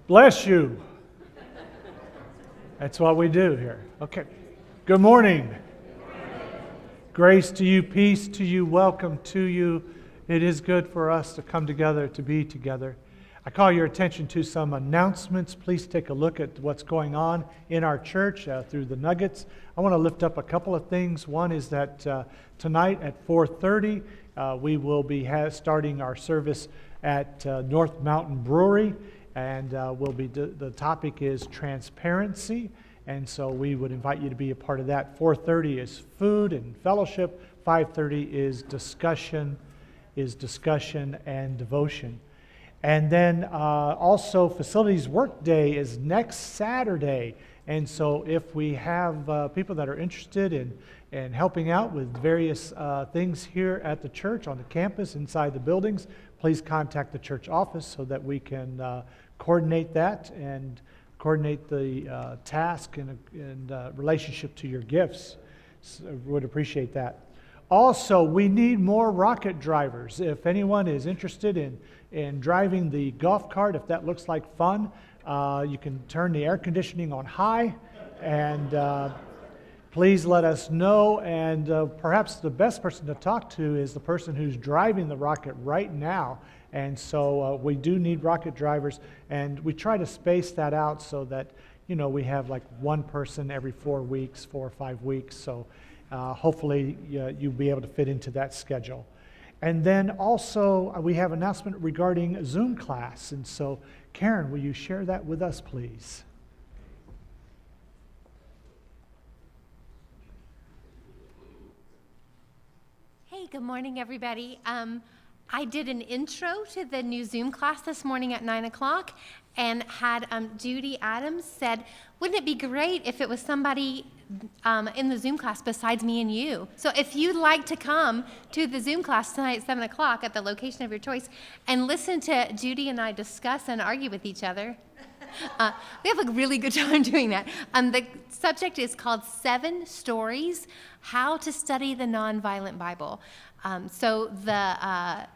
Bless you. That's what we do here. Okay. Good morning. Grace to you, peace to you, welcome to you. It is good for us to come together, to be together. I call your attention to some announcements. Please take a look at what's going on in our church through the Nuggets. I want to lift up a couple of things. One is that tonight at 4:30, we will be starting our service at North Mountain Brewery, and the topic is transparency. And so we would invite you to be a part of that. 4:30 is food and fellowship. 5:30 is discussion and devotion. And then also Facilities Work Day is next Saturday. And so if we have people that are interested in helping out with various things here at the church, on the campus, inside the buildings, please contact the church office so that we can coordinate that and coordinate the task in relationship to your gifts. So would appreciate that. Also, we need more rocket drivers. If anyone is interested in driving the golf cart, if that looks like fun, you can turn the air conditioning on high, and please let us know. And perhaps the best person to talk to is the person who's driving the rocket right now. And so we do need rocket drivers, and we try to space that out so that, we have like one person every 4 weeks, 4 or 5 weeks. So hopefully you'll be able to fit into that schedule. And then also we have an announcement regarding Zoom class. And so Karen, will you share that with us, please? Hey, good morning, everybody. I did an intro to the new Zoom class this morning at 9 o'clock and had Judy Adams said, wouldn't it be great if it was somebody in the Zoom class besides me and you? So if you'd like to come to the Zoom class tonight at 7 o'clock at the location of your choice and listen to Judy and I discuss and argue with each other, we have a really good time doing that. The subject is called 7 Stories, How to Study the Nonviolent Bible. So the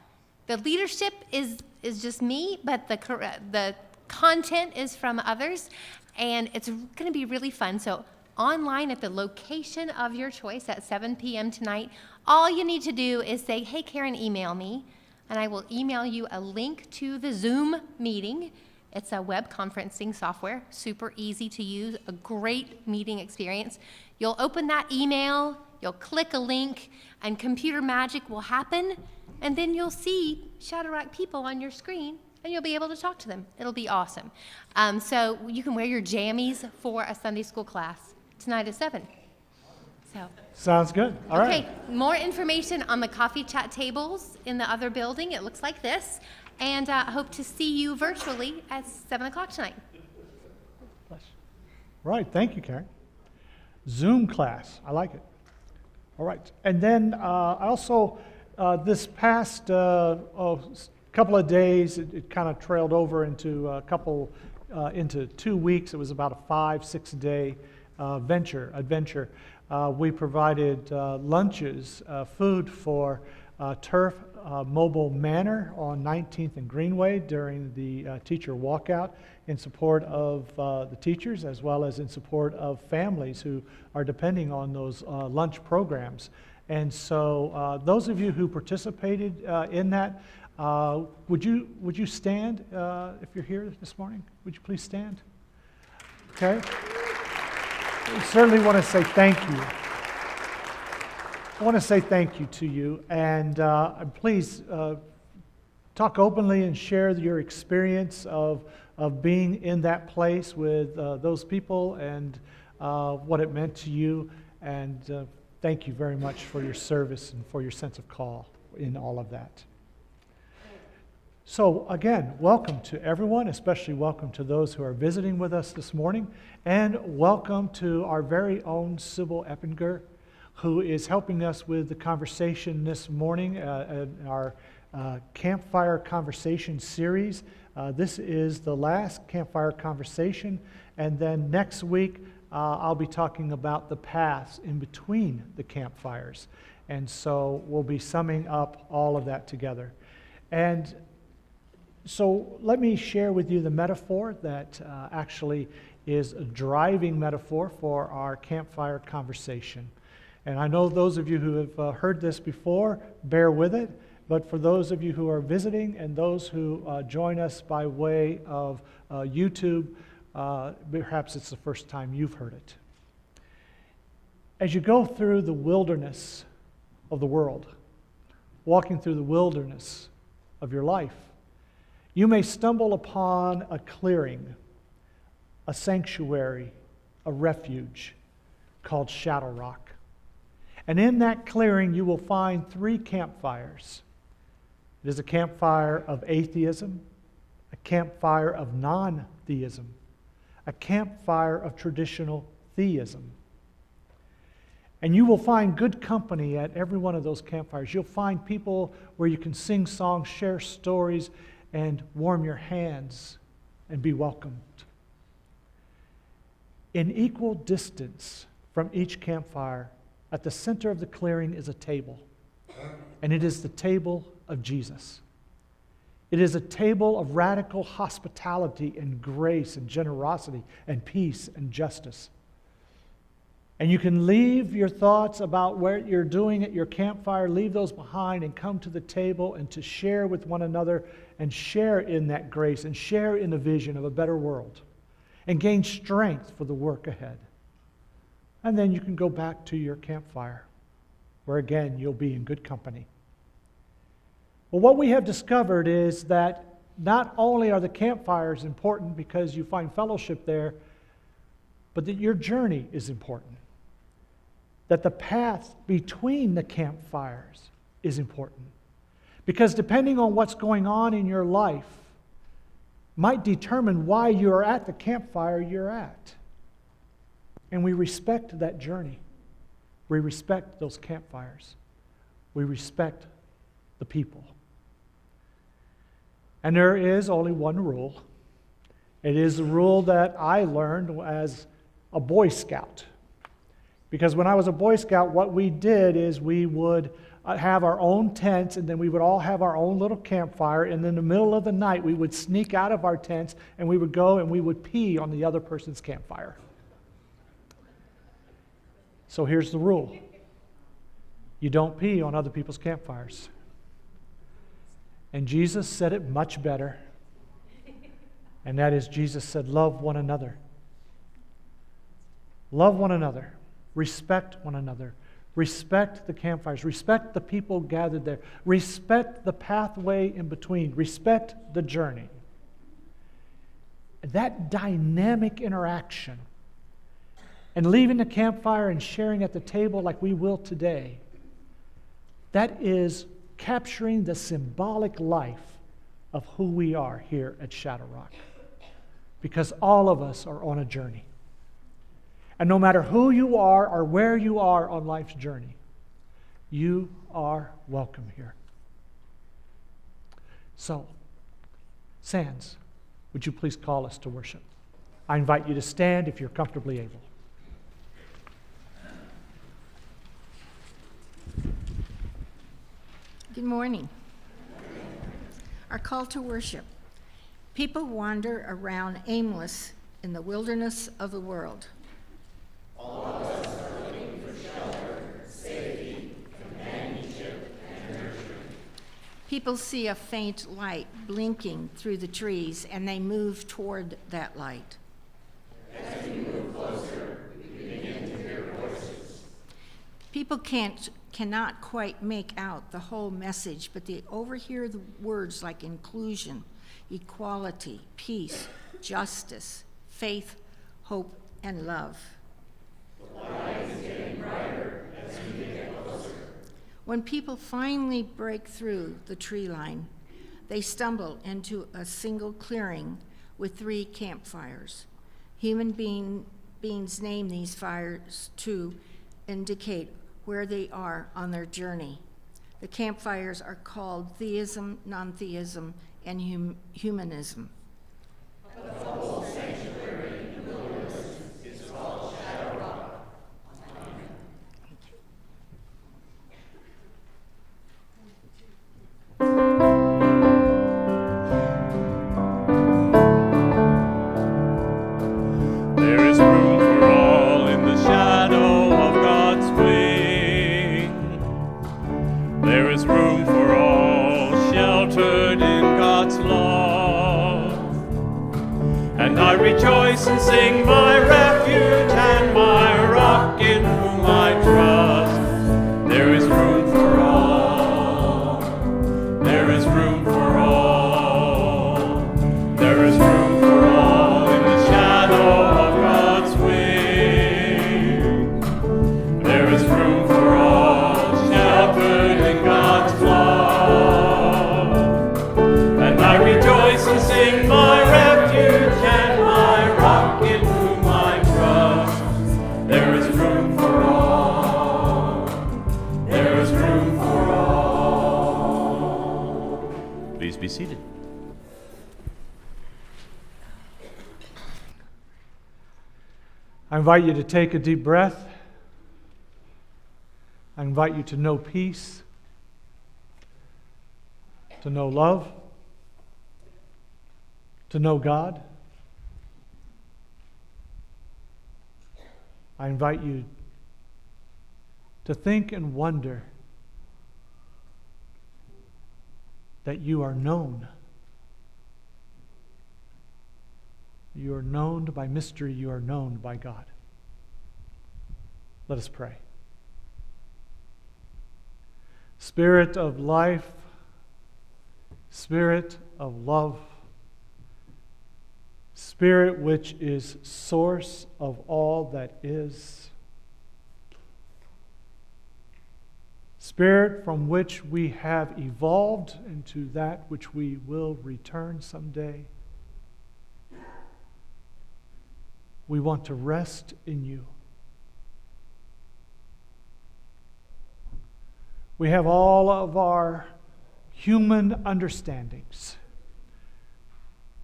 leadership is just me, but the content is from others, and it's going to be really fun. So online at the location of your choice at 7 p.m. tonight, all you need to do is say, hey, Karen, email me, and I will email you a link to the Zoom meeting. It's a web conferencing software, super easy to use, a great meeting experience. You'll open that email, you'll click a link, and computer magic will happen, and then you'll see Shadow Rock people on your screen, and you'll be able to talk to them. It'll be awesome. So you can wear your jammies for a Sunday school class tonight at 7. So. Sounds good. All right. Okay, more information on the coffee chat tables in the other building. It looks like this. And I hope to see you virtually at 7 o'clock tonight. Right, thank you, Karen. Zoom class, I like it. All right, and then I also, this past couple of days, it kind of trailed over into into 2 weeks. It was about a 5-6 day adventure. We provided lunches, food for Turf Mobile Manor on 19th and Greenway during the teacher walkout in support of the teachers, as well as in support of families who are depending on those lunch programs. And so those of you who participated in that, would you stand if you're here this morning? Would you please stand? Okay. We certainly want to say thank you. I want to say thank you to you, and please talk openly and share your experience of being in that place with those people and what it meant to you. And thank you very much for your service and for your sense of call in all of that. So again, welcome to everyone, especially welcome to those who are visiting with us this morning, and welcome to our very own Sybil Eppinger, who is helping us with the conversation this morning in our Campfire Conversation series. This is the last Campfire Conversation, and then next week I'll be talking about the paths in between the campfires. And so we'll be summing up all of that together. And So let me share with you the metaphor that actually is a driving metaphor for our campfire conversation. And I know those of you who have heard this before, bear with it. But for those of you who are visiting and those who join us by way of YouTube, perhaps it's the first time you've heard it. As you go through the wilderness of the world, walking through the wilderness of your life, you may stumble upon a clearing, a sanctuary, a refuge called Shadow Rock. And in that clearing, you will find 3 campfires. It is a campfire of atheism, a campfire of non-theism, a campfire of traditional theism. And you will find good company at every one of those campfires. You'll find people where you can sing songs, share stories, and warm your hands and be welcomed. In equal distance from each campfire, at the center of the clearing is a table. And it is the table of Jesus. It is a table of radical hospitality and grace and generosity and peace and justice. And you can leave your thoughts about what you're doing at your campfire, leave those behind and come to the table and to share with one another and share in that grace and share in the vision of a better world and gain strength for the work ahead. And then you can go back to your campfire where again you'll be in good company. Well, what we have discovered is that not only are the campfires important because you find fellowship there, but that your journey is important. That the path between the campfires is important. Because depending on what's going on in your life might determine why you're at the campfire you're at. And we respect that journey. We respect those campfires. We respect the people. And there is only one rule. It is the rule that I learned as a Boy Scout. Because when I was a Boy Scout, what we did is we would have our own tents, and then we would all have our own little campfire, and in the middle of the night, we would sneak out of our tents, and we would go and we would pee on the other person's campfire. So here's the rule. You don't pee on other people's campfires. And Jesus said it much better. And that is, Jesus said, love one another. Love one another. Respect one another. Respect the campfires. Respect the people gathered there. Respect the pathway in between. Respect the journey. That dynamic interaction and leaving the campfire and sharing at the table like we will today, that is capturing the symbolic life of who we are here at Shadow Rock. Because all of us are on a journey. And no matter who you are or where you are on life's journey, you are welcome here. So, Sands, would you please call us to worship? I invite you to stand if you're comfortably able. Good morning. Our call to worship. People wander around aimless in the wilderness of the world. All of us are looking for shelter, safety, companionship, and nurturing. People see a faint light blinking through the trees, and they move toward that light. As we move closer, we begin to hear voices. People cannot quite make out the whole message, but they overhear the words like inclusion, equality, peace, justice, faith, hope, and love. The light is getting brighter as we get closer. When people finally break through the tree line, they stumble into a single clearing with 3 campfires. Human beings name these fires to indicate where they are on their journey. The campfires are called theism, non-theism, and humanism. The whole sanctuary in the wilderness is called Shadow Rock. Amen. There is room for all in the shadow of God's wing. There is room for all sheltered in God's love. And I rejoice and sing, my refuge and my rock in whom I trust. There is room for all. There is room for all. There is room for all in the shadow of God's wing. There is room for all sheltered in God's love. And I rejoice and sing, my refuge and my rock in whom I trust. There is room for all. There is room for all. Please be seated. I invite you to take a deep breath. I invite you to know peace, to know love, to know God. I invite you to think and wonder that you are known. You are known by mystery. You are known by God. Let us pray. Spirit of life, Spirit of love, Spirit which is source of all that is, Spirit from which we have evolved into that which we will return someday. We want to rest in you. We have all of our human understandings.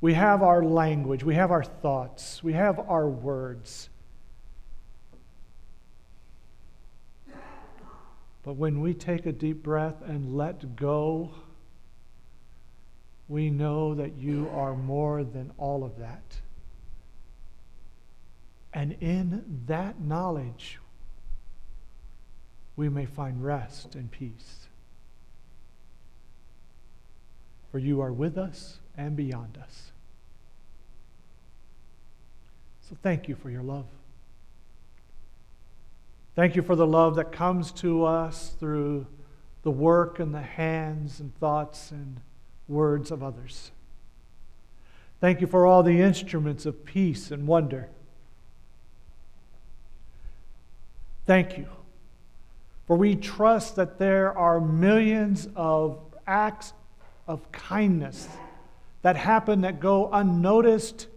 We have our language. We have our thoughts. We have our words. But when we take a deep breath and let go, we know that you are more than all of that. And in that knowledge, we may find rest and peace. For you are with us and beyond us. So thank you for your love. Thank you for the love that comes to us through the work and the hands and thoughts and words of others. Thank you for all the instruments of peace and wonder. Thank you, for we trust that there are millions of acts of kindness that happen that go unnoticed.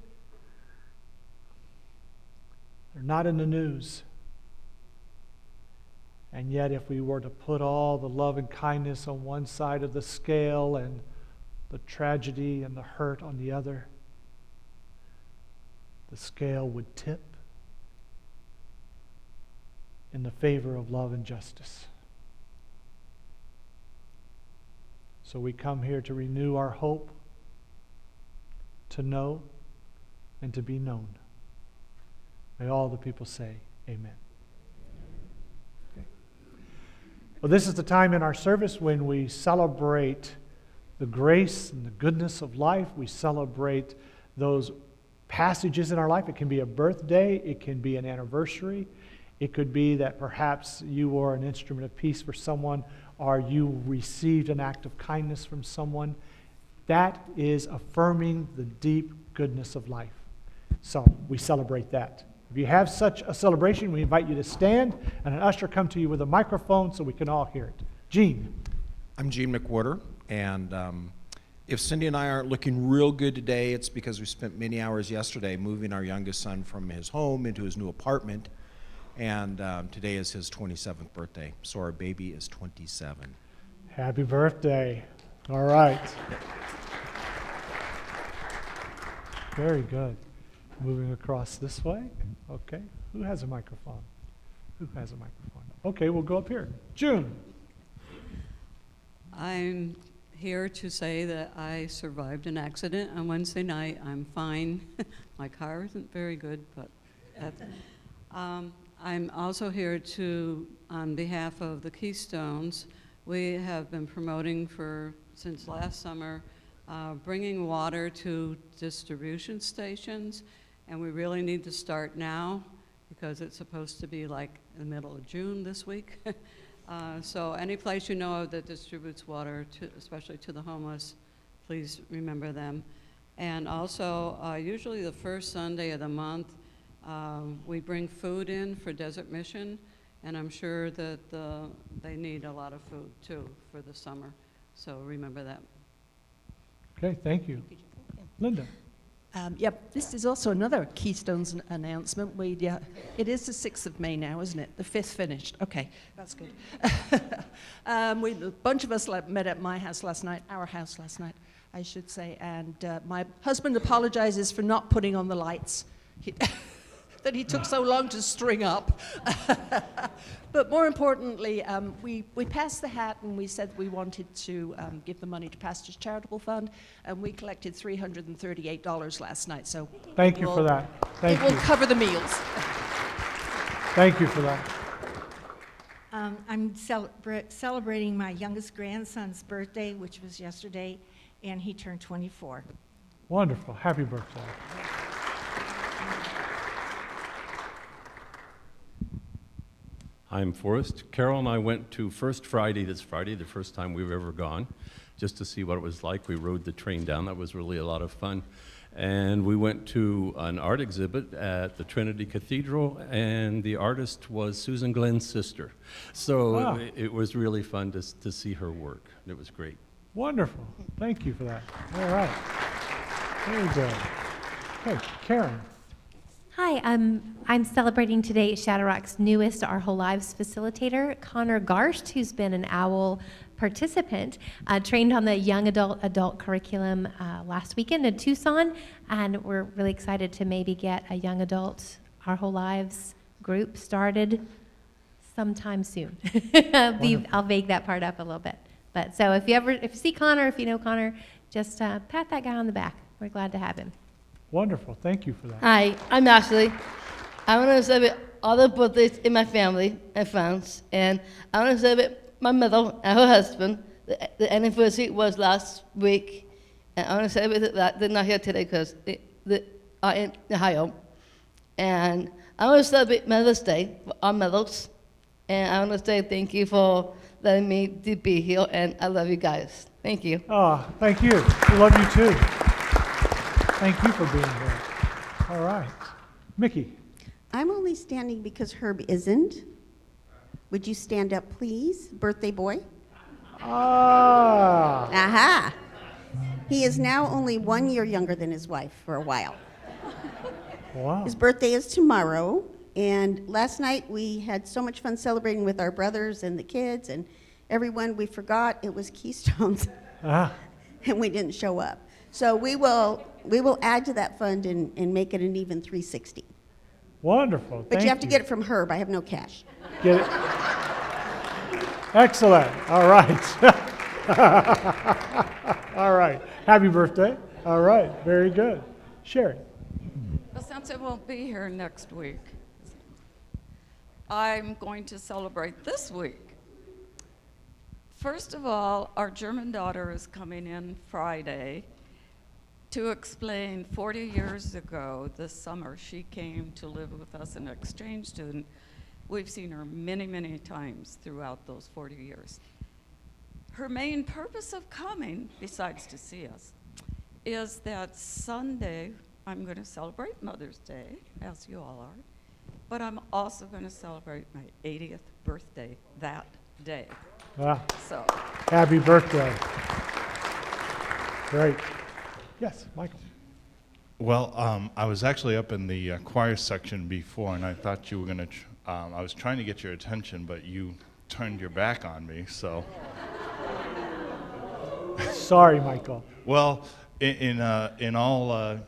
They're not in the news. And yet, if we were to put all the love and kindness on one side of the scale and the tragedy and the hurt on the other, the scale would tip in the favor of love and justice. So we come here to renew our hope, to know, and to be known. May all the people say, amen. Okay. Well, this is the time in our service when we celebrate the grace and the goodness of life. We celebrate those passages in our life. It can be a birthday. It can be an anniversary. It could be that perhaps you were an instrument of peace for someone, or you received an act of kindness from someone. That is affirming the deep goodness of life. So we celebrate that. If you have such a celebration, we invite you to stand, and an usher come to you with a microphone so we can all hear it. Gene. I'm Gene McWhorter, and if Cindy and I aren't looking real good today, it's because we spent many hours yesterday moving our youngest son from his home into his new apartment. And today is his 27th birthday, so our baby is 27. Happy birthday. All right. Very good. Moving across this way. Okay. Who has a microphone? Who has a microphone? Okay, we'll go up here. June. I'm here to say that I survived an accident on Wednesday night. I'm fine. My car isn't very good, but I'm also here on behalf of the Keystones. We have been promoting since last summer, bringing water to distribution stations, and we really need to start now because it's supposed to be like in the middle of June this week. So any place you know of that distributes water, especially to the homeless, please remember them. And also, usually the first Sunday of the month, we bring food in for Desert Mission, and I'm sure that they need a lot of food too for the summer. So remember that. Okay, thank you. Linda. Yep, this is also another Keystones announcement. It is the 6th of May now, isn't it? The 5th finished. Okay, that's good. A bunch of us met at my house last night, our house last night, I should say, and my husband apologizes for not putting on the lights that he took so long to string up. But more importantly, we passed the hat and we said we wanted to give the money to Pastor's Charitable Fund, and we collected $338 last night. So Thank you for that. Thank it will you. cover the meals. Thank you for that. I'm celebrating my youngest grandson's birthday, which was yesterday, and he turned 24. Wonderful. Happy birthday. I'm Forrest. Carol and I went to First Friday this Friday, the first time we've ever gone, just to see what it was like. We rode the train down. That was really a lot of fun. And we went to an art exhibit at the Trinity Cathedral, and the artist was Susan Glenn's sister. So Wow. it was really fun to see her work. It was great. Wonderful. Thank you for that. All right. Very good. Okay, Karen. Hi, I'm celebrating today Shadow Rock's newest Our Whole Lives facilitator, Connor Garst, who's been an OWL participant, trained on the young adult curriculum last weekend in Tucson, and we're really excited to maybe get a young adult Our Whole Lives group started sometime soon. I'll vague that part up a little bit. But so if you see Connor, if you know Connor, just pat that guy on the back. We're glad to have him. Wonderful. Thank you for that. Hi, I'm Ashley. I want to celebrate all the birthdays in my family and friends, and I want to celebrate my mother and her husband. The anniversary was last week, and I want to celebrate that. They're not here today because they are in Ohio. And I want to celebrate Mother's Day for our mothers, and I want to say thank you for letting me to be here, and I love you guys. Thank you. Oh, thank you. We love you too. Thank you for being here. All right. Mickey. I'm only standing because Herb isn't. Would you stand up, please, birthday boy? Ah. Aha! He is now only 1 year younger than his wife for a while. Wow. His birthday is tomorrow, and last night we had so much fun celebrating with our brothers and the kids and everyone. We forgot it was Keystones, Ah. and we didn't show up. So we will add to that fund and make it an even 360. Wonderful. But you have to get it from Herb. I have no cash. Get it. Excellent. All right. All right. Happy birthday. All right. Very good. Sherry. Well, since I won't be here next week, I'm going to celebrate this week. First of all, our German daughter is coming in Friday to explain 40 years ago this summer she came to live with us, an exchange student. We've seen her many, many times throughout those 40 years. Her main purpose of coming, besides to see us, is that Sunday I'm going to celebrate Mother's Day, as you all are, but I'm also going to celebrate my 80th birthday that day. Ah. So, Happy birthday. Great. Yes, Michael. Well, I was actually up in the choir section before, and I thought you were going to, I was trying to get your attention, but you turned your back on me, so. Sorry, Michael. Well, in all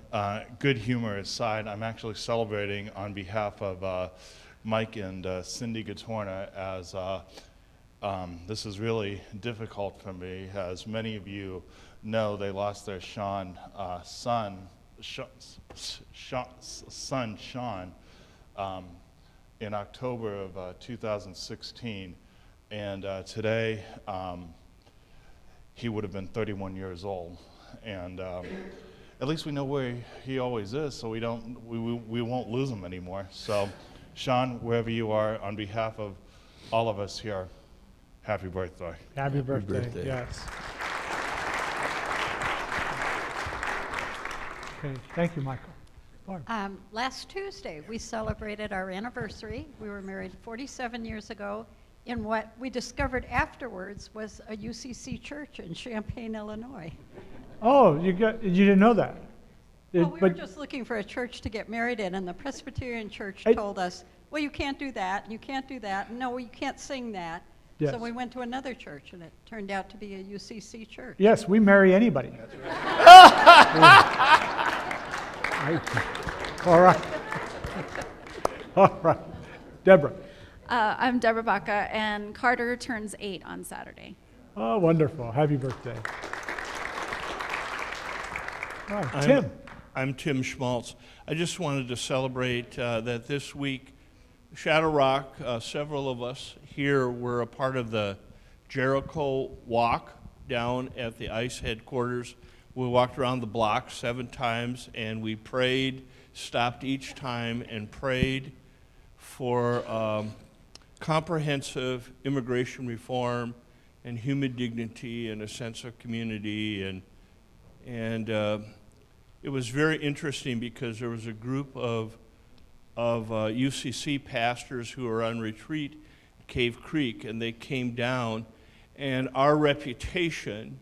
good humor aside, I'm actually celebrating on behalf of Mike and Cindy Gatorna, as this is really difficult for me. As many of you know, they lost their son, Sean, in October of 2016, and today he would have been 31 years old. And at least we know where he always is, so we won't lose him anymore. So, Sean, wherever you are, on behalf of all of us here, happy birthday. Happy birthday. Yes. Okay, thank you, Michael. Barb. Last Tuesday, we celebrated our anniversary. We were married 47 years ago in what we discovered afterwards was a UCC church in Champaign, Illinois. Oh, you didn't know that? Well, we were just looking for a church to get married in, and the Presbyterian church told us, well, you can't do that, and you can't do that, and no, you can't sing that. Yes. So we went to another church, and it turned out to be a UCC church. Yes, we marry anybody. That's right. All right. All right. Deborah. I'm Deborah Baca, and Carter turns 8 on Saturday. Oh, wonderful. Happy birthday. All right, Tim. I'm Tim Schmaltz. I just wanted to celebrate that this week, Shadow Rock, several of us here were a part of the Jericho Walk down at the ICE headquarters. We walked around the block 7 times, and we prayed, stopped each time and prayed for comprehensive immigration reform and human dignity and a sense of community. And it was very interesting because there was a group of UCC pastors who were on retreat at Cave Creek, and they came down, and our reputation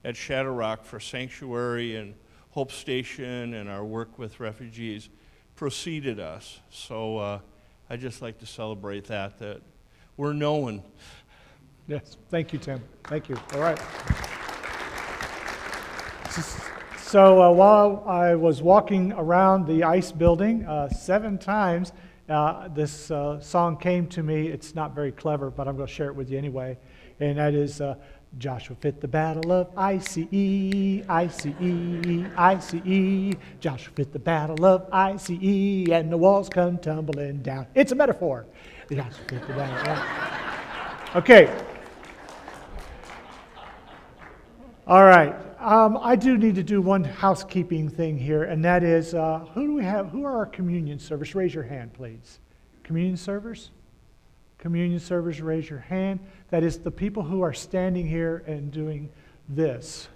at Shadow Rock for sanctuary and Hope Station and our work with refugees preceded us. So I'd just like to celebrate that we're known. Yes, thank you, Tim. Thank you. All right. So while I was walking around the ICE building 7 times, this song came to me. It's not very clever, but I'm going to share it with you anyway. And that is Joshua fit the battle of ICE, ICE, ICE. Joshua fit the battle of ICE, and the walls come tumbling down. It's a metaphor. Joshua fit the battle. Okay. All right. I do need to do one housekeeping thing here, and that is, who do we have? Who are our communion servers? Raise your hand, please. Communion servers? Communion servers, raise your hand. That is the people who are standing here and doing this.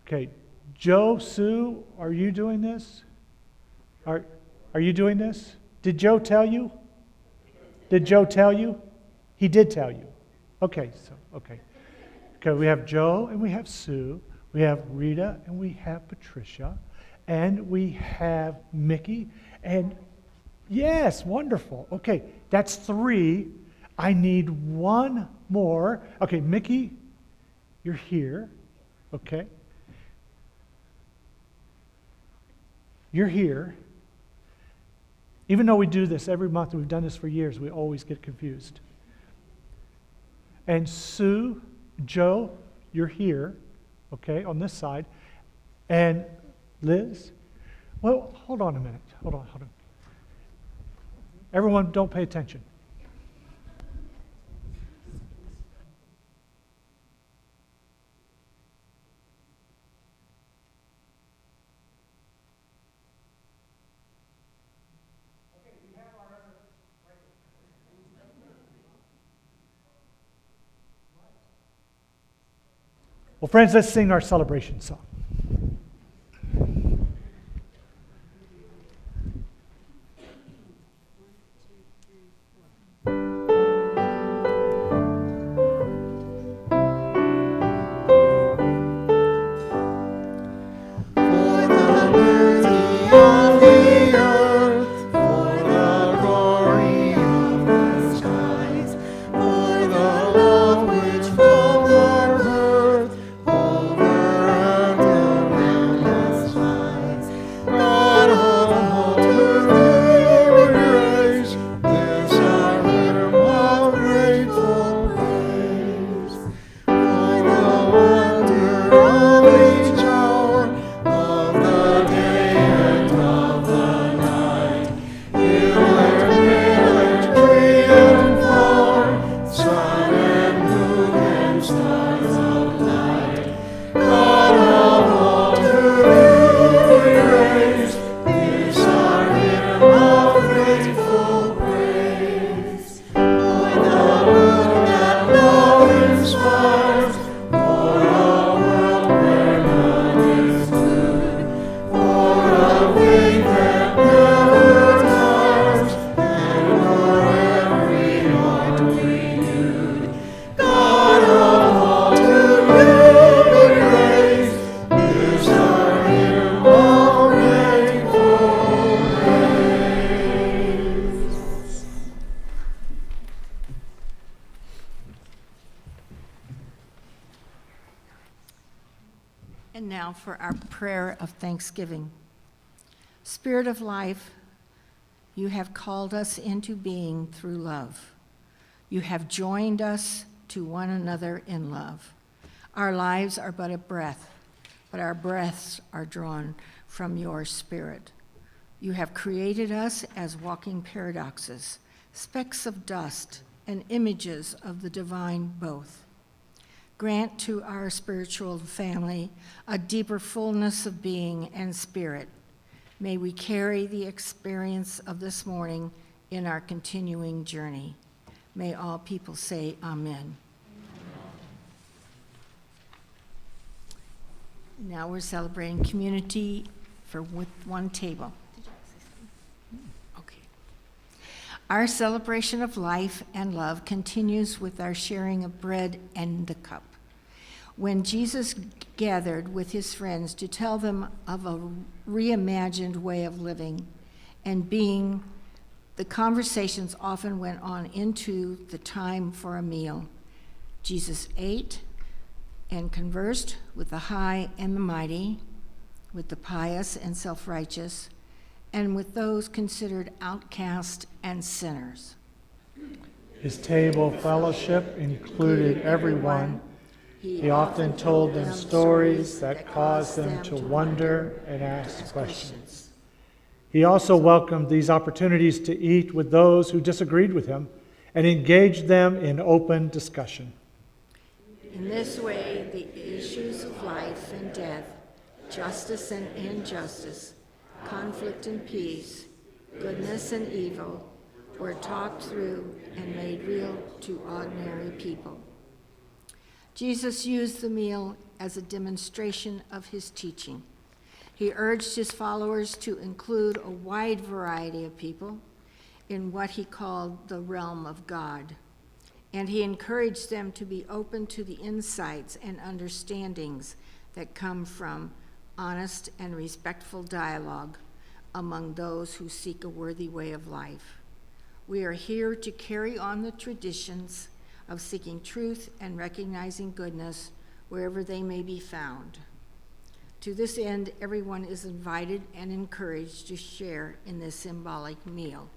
Okay. Joe, Sue, are you doing this? Are you doing this? Did Joe tell you? Did Joe tell you? He did tell you. Okay, okay. Okay, we have Joe and we have Sue. We have Rita and we have Patricia. And we have Mickey. And yes, wonderful. Okay, that's 3. I need 1 more. Okay, Mickey, you're here. Okay. You're here. Even though we do this every month, we've done this for years, we always get confused. And Sue, Joe, you're here, okay, on this side. And Liz, well, hold on a minute. Hold on. Everyone, don't pay attention. Well, friends, let's sing our celebration song. For the grateful praise. For the moon that love inspires, for a world where none is good, for a faith that never tires, and for every heart renewed. God of all, to you the grace is our hymn of grateful praise. And now for our prayer of thanksgiving. Spirit of life, you have called us into being through love. You have joined us to one another in love. Our lives are but a breath, but our breaths are drawn from your Spirit. You have created us as walking paradoxes, specks of dust and images of the divine both. Grant to our spiritual family a deeper fullness of being and spirit. May we carry the experience of this morning in our continuing journey. May all people say amen. Now we're celebrating community with one table. Okay. Our celebration of life and love continues with our sharing of bread and the cup. When Jesus gathered with his friends to tell them of a reimagined way of living and being, the conversations often went on into the time for a meal. Jesus ate and conversed with the high and the mighty, with the pious and self-righteous, and with those considered outcast and sinners. His table fellowship included everyone. He often told them stories that caused them to wonder and ask questions. He also welcomed these opportunities to eat with those who disagreed with him and engaged them in open discussion. In this way, the issues of life and death, justice and injustice, conflict and peace, goodness and evil, were talked through and made real to ordinary people. Jesus used the meal as a demonstration of his teaching. He urged his followers to include a wide variety of people in what he called the realm of God, and he encouraged them to be open to the insights and understandings that come from honest and respectful dialogue among those who seek a worthy way of life. We are here to carry on the traditions of seeking truth and recognizing goodness wherever they may be found. To this end, everyone is invited and encouraged to share in this symbolic meal.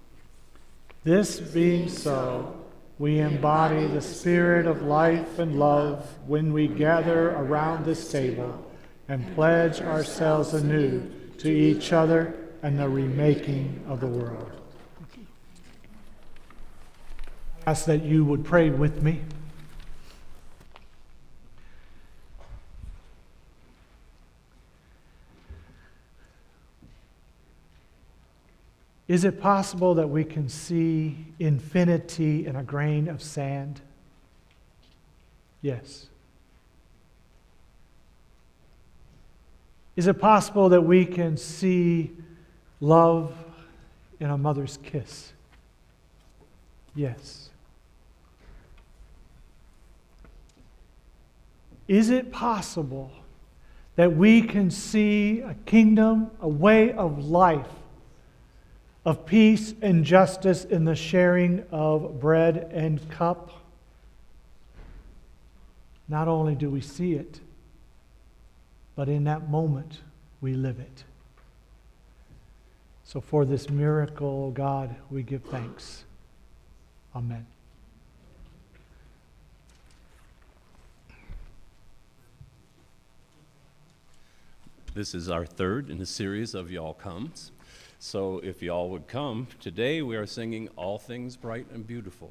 This being so, we embody the spirit of life and love when we gather around this table and pledge ourselves anew to each other and the remaking of the world. I ask that you would pray with me. Is it possible that we can see infinity in a grain of sand? Yes. Is it possible that we can see love in a mother's kiss? Yes. Is it possible that we can see a kingdom, a way of life, of peace and justice in the sharing of bread and cup? Not only do we see it, but in that moment we live it. So for this miracle, God, we give thanks. Amen. This is our third in the series of Y'all Comes. So if y'all would come, today we are singing All Things Bright and Beautiful.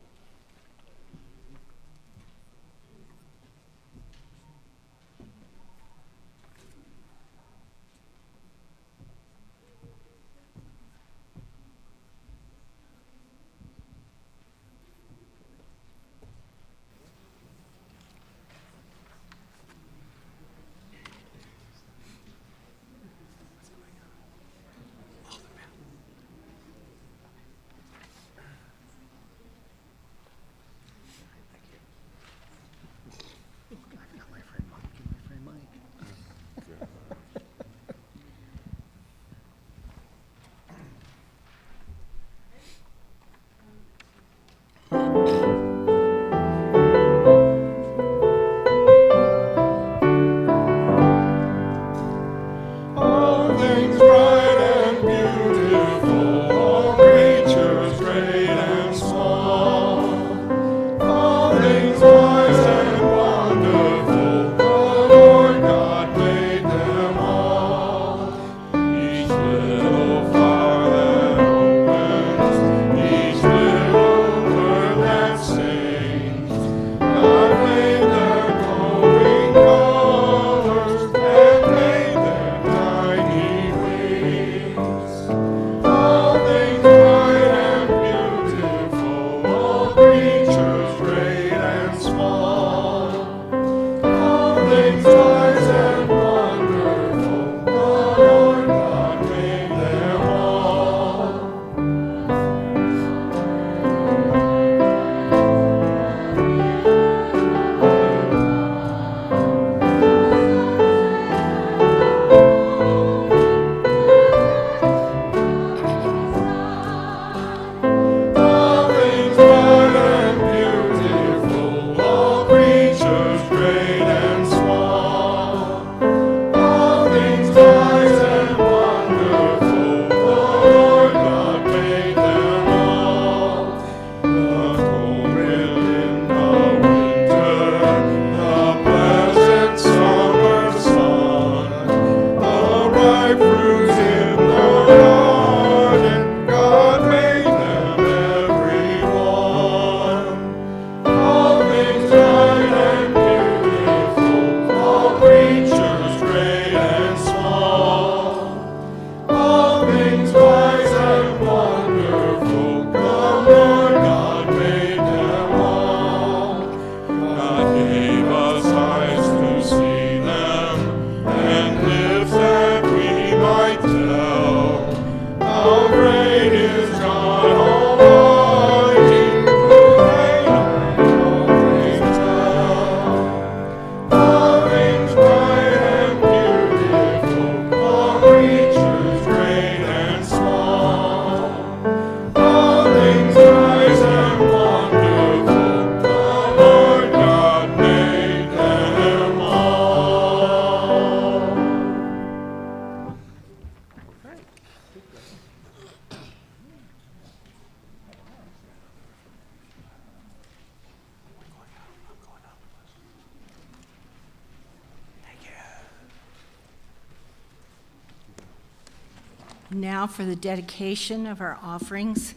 Now for the dedication of our offerings.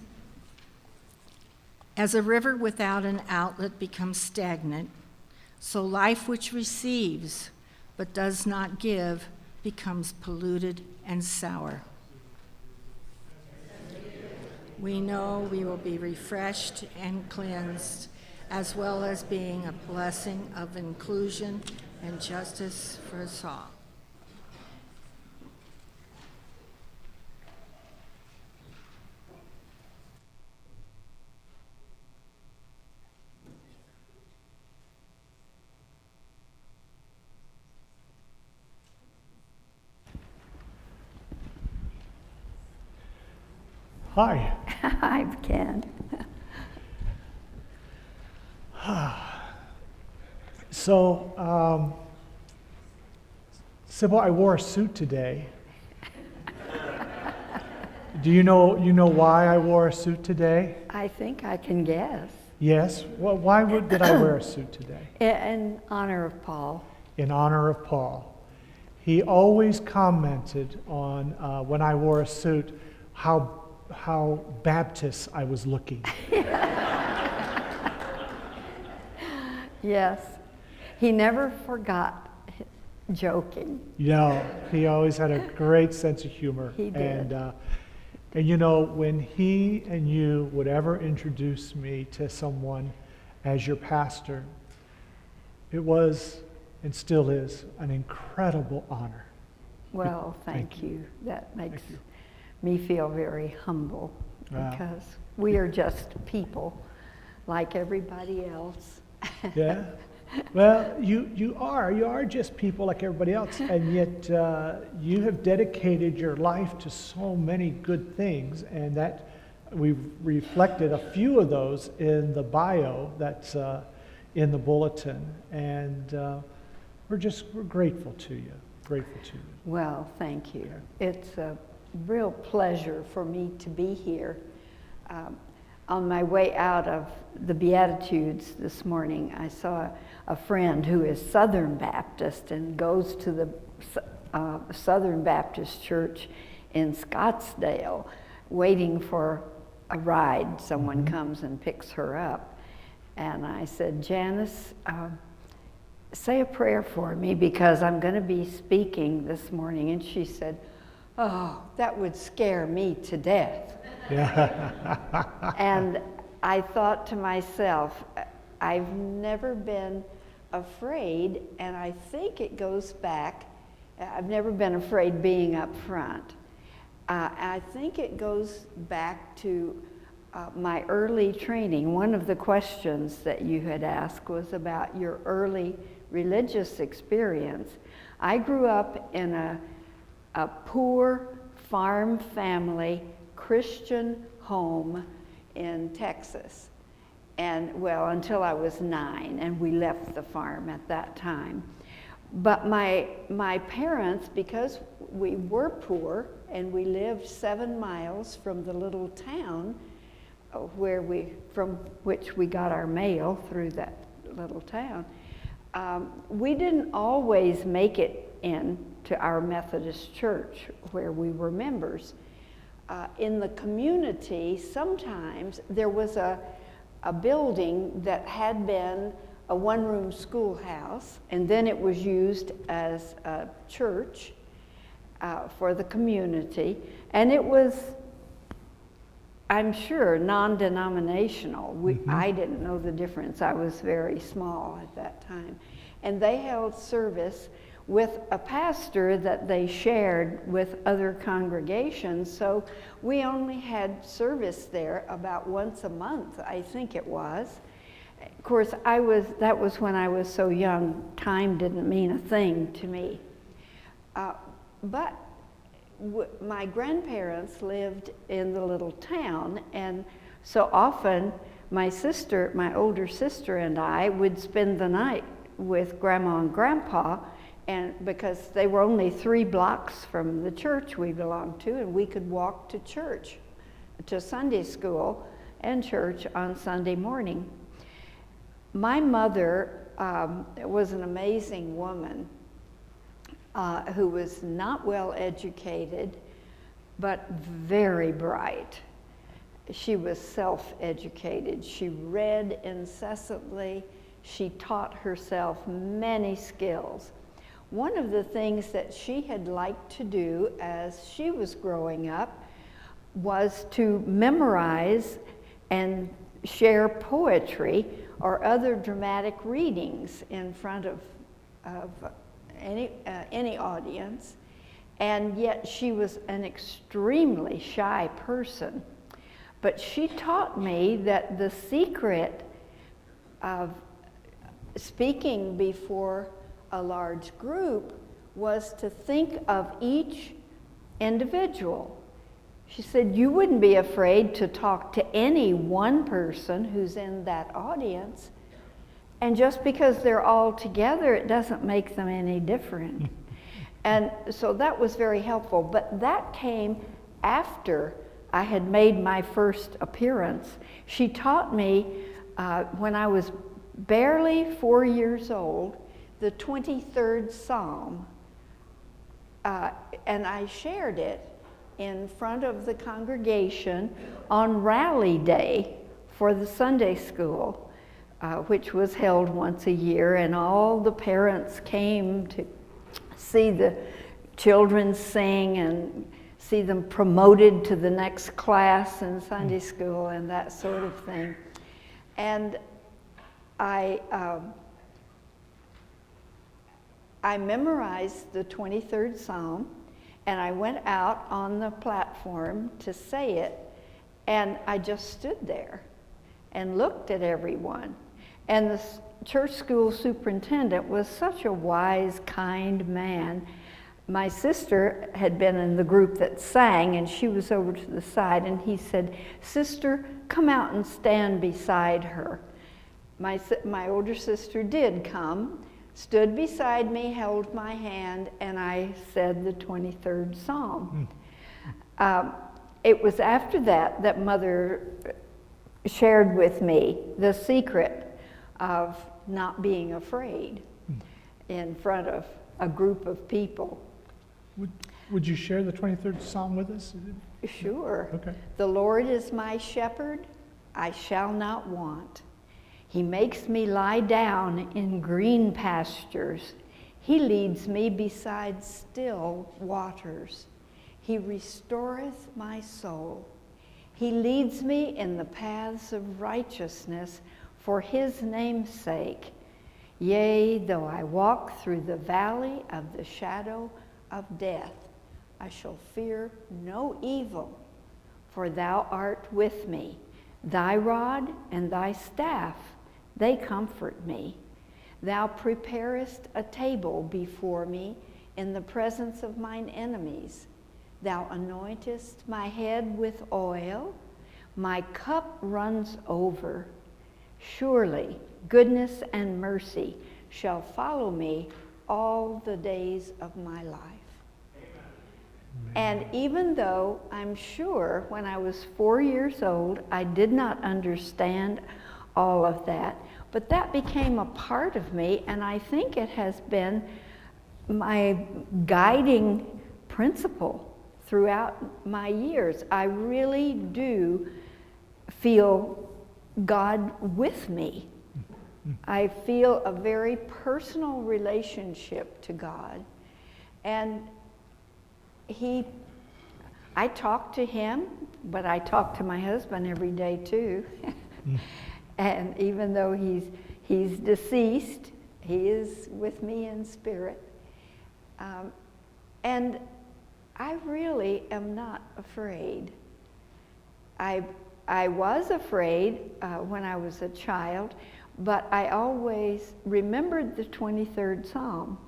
As a river without an outlet becomes stagnant, so life which receives but does not give becomes polluted and sour. We know we will be refreshed and cleansed, as well as being a blessing of inclusion and justice for us all. Hi. Hi, Ken. So, Sybil, I wore a suit today. Do you know why I wore a suit today? I think I can guess. Yes. Well, why did I wear a suit today? In honor of Paul. In honor of Paul. He always commented on when I wore a suit how Baptist I was looking. Yes. He never forgot joking. No, he always had a great sense of humor. He did. And you know, when he and you would ever introduce me to someone as your pastor, it was and still is an incredible honor. Well, thank you. That makes me feel very humble because we are just people like everybody else. Yeah. Well, you are just people like everybody else, and yet you have dedicated your life to so many good things, and that we've reflected a few of those in the bio that's in the bulletin, and we're grateful to you. Grateful to you. Well, thank you. It's a real pleasure for me to be here. On my way out of the Beatitudes this morning, I saw a friend who is Southern Baptist and goes to the Southern Baptist Church in Scottsdale, waiting for a ride. Someone comes and picks her up. And I said, Janice, say a prayer for me because I'm going to be speaking this morning. And she said, oh, that would scare me to death. And I thought to myself, I've never been afraid, and I think it goes back, I've never been afraid being up front. I think it goes back to my early training. One of the questions that you had asked was about your early religious experience. I grew up in a poor farm family Christian home in Texas, and well, until I was 9, and we left the farm at that time. But my parents, because we were poor and we lived 7 miles from the little town from which we got our mail through that little town, we didn't always make it in to our Methodist church where we were members. In the community, sometimes there was a building that had been a one-room schoolhouse, and then it was used as a church for the community, and it was, I'm sure, non-denominational. I didn't know the difference. I was very small at that time. And they held service with a pastor that they shared with other congregations, so we only had service there about once a month, I think it was. Of course, that was when I was so young, time didn't mean a thing to me. But my grandparents lived in the little town, and so often my older sister and I would spend the night with Grandma and Grandpa, and because they were only 3 blocks from the church we belonged to, and we could walk to church, to Sunday school and church on Sunday morning. My mother was an amazing woman who was not well educated, but very bright. She was self-educated. She read incessantly. She taught herself many skills. One of the things that she had liked to do as she was growing up was to memorize and share poetry or other dramatic readings in front of any audience. And yet she was an extremely shy person. But she taught me that the secret of speaking before a large group was to think of each individual. She said, you wouldn't be afraid to talk to any one person who's in that audience, and just because they're all together, it doesn't make them any different. And so that was very helpful, but that came after I had made my first appearance. She taught me when I was barely 4 years old, the 23rd Psalm, and I shared it in front of the congregation on Rally Day for the Sunday school, which was held once a year, and all the parents came to see the children sing and see them promoted to the next class in Sunday school and that sort of thing. And I memorized the 23rd Psalm, and I went out on the platform to say it, and I just stood there and looked at everyone. And the church school superintendent was such a wise, kind man. My sister had been in the group that sang, and she was over to the side, and he said, "Sister, come out and stand beside her." My older sister did come, stood beside me, held my hand, and I said the 23rd Psalm. It was after that that Mother shared with me the secret of not being afraid in front of a group of people. Would you share the 23rd Psalm with us? Sure. Okay. The Lord is my shepherd, I shall not want. He makes me lie down in green pastures. He leads me beside still waters. He restoreth my soul. He leads me in the paths of righteousness for his name's sake. Yea, though I walk through the valley of the shadow of death, I shall fear no evil, for thou art with me. Thy rod and thy staff, they comfort me. Thou preparest a table before me in the presence of mine enemies. Thou anointest my head with oil. My cup runs over. Surely goodness and mercy shall follow me all the days of my life. And even though I'm sure when I was 4 years old, I did not understand all of that, but that became a part of me, and I think it has been my guiding principle throughout my years. I really do feel God with me. I feel a very personal relationship to God, and I talk to him, but I talk to my husband every day too. And even though he's deceased, he is with me in spirit. And I really am not afraid. I was afraid when I was a child, but I always remembered the 23rd Psalm.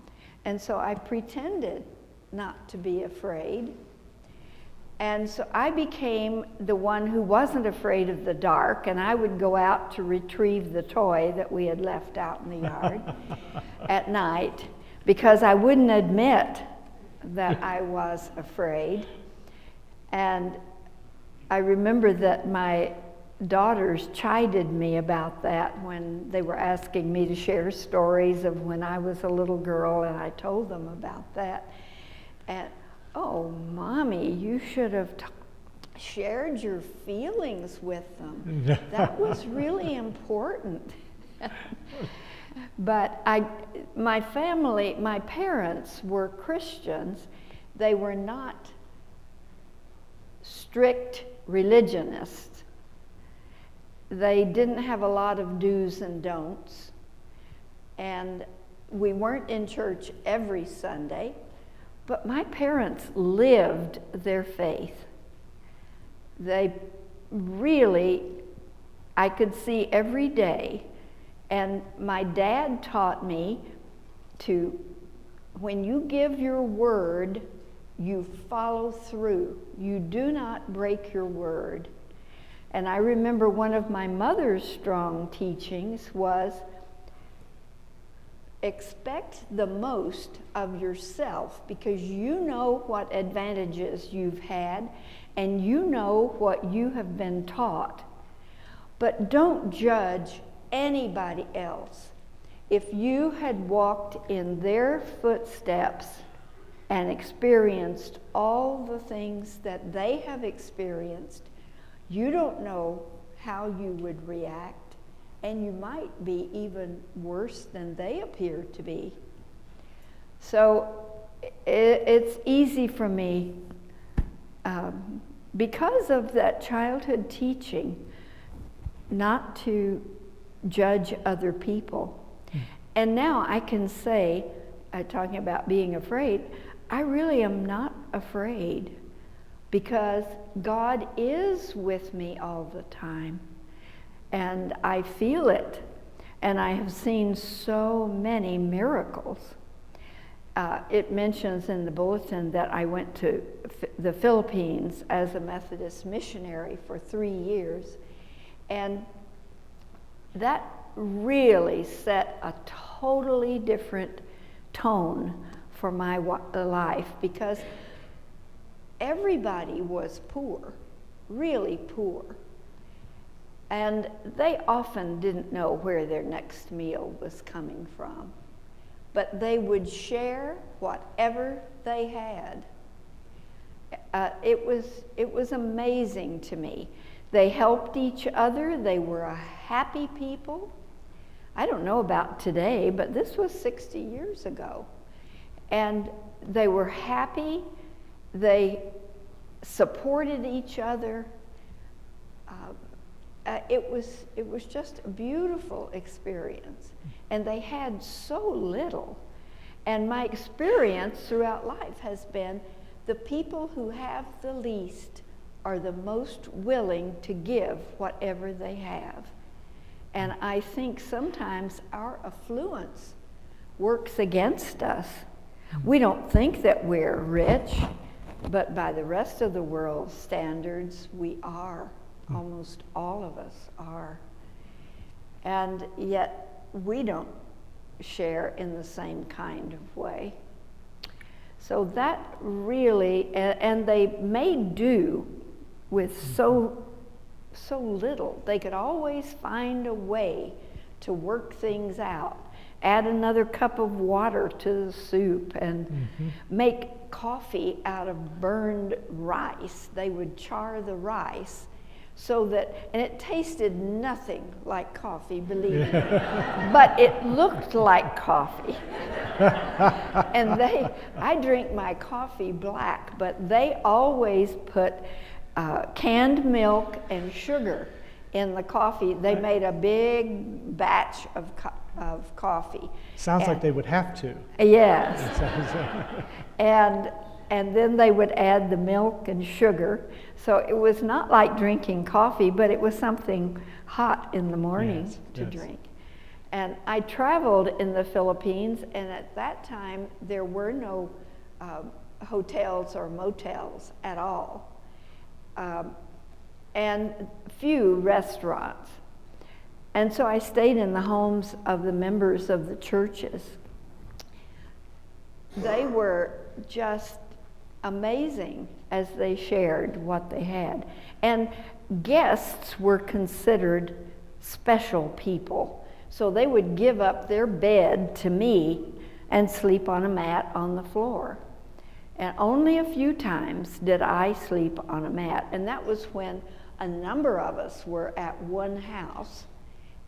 And so I pretended not to be afraid. And so I became the one who wasn't afraid of the dark, and I would go out to retrieve the toy that we had left out in the yard at night, because I wouldn't admit that I was afraid. And I remember that my daughters chided me about that when they were asking me to share stories of when I was a little girl, and I told them about that. And oh, Mommy, you should have shared your feelings with them. That was really important. But my family, my parents were Christians. They were not strict religionists. They didn't have a lot of do's and don'ts. And we weren't in church every Sunday, but my parents lived their faith. They really, I could see every day. And my dad taught me to, when you give your word, you follow through. You do not break your word. And I remember one of my mother's strong teachings was, expect the most of yourself, because you know what advantages you've had and you know what you have been taught. But don't judge anybody else. If you had walked in their footsteps and experienced all the things that they have experienced, you don't know how you would react, and you might be even worse than they appear to be. So it's easy for me, because of that childhood teaching, not to judge other people. And now I can say, talking about being afraid, I really am not afraid, because God is with me all the time. And I feel it. And I have seen so many miracles. It mentions in the bulletin that I went to the Philippines as a Methodist missionary for 3 years. And that really set a totally different tone for my life, because everybody was poor, really poor. And they often didn't know where their next meal was coming from. But they would share whatever they had. It was amazing to me. They helped each other. They were a happy people. I don't know about today, but this was 60 years ago. And they were happy. They supported each other. It was just a beautiful experience. And they had so little. And my experience throughout life has been the people who have the least are the most willing to give whatever they have. And I think sometimes our affluence works against us. We don't think that we're rich, but by the rest of the world's standards, we are. Almost all of us are. And yet we don't share in the same kind of way. So that really, and they made do with so little. They could always find a way to work things out. Add another cup of water to the soup and make coffee out of burned rice. They would char the rice so that, and it tasted nothing like coffee, believe me, but it looked like coffee. And I drink my coffee black, but they always put canned milk and sugar in the coffee. They made a big batch of coffee. Sounds like they would have to. Yes. And then they would add the milk and sugar. So it was not like drinking coffee, but it was something hot in the morning to drink. And I traveled in the Philippines, and at that time there were no hotels or motels at all. And few restaurants. And so I stayed in the homes of the members of the churches. They were just amazing as they shared what they had. And guests were considered special people. So they would give up their bed to me and sleep on a mat on the floor. And only a few times did I sleep on a mat. And that was when a number of us were at one house,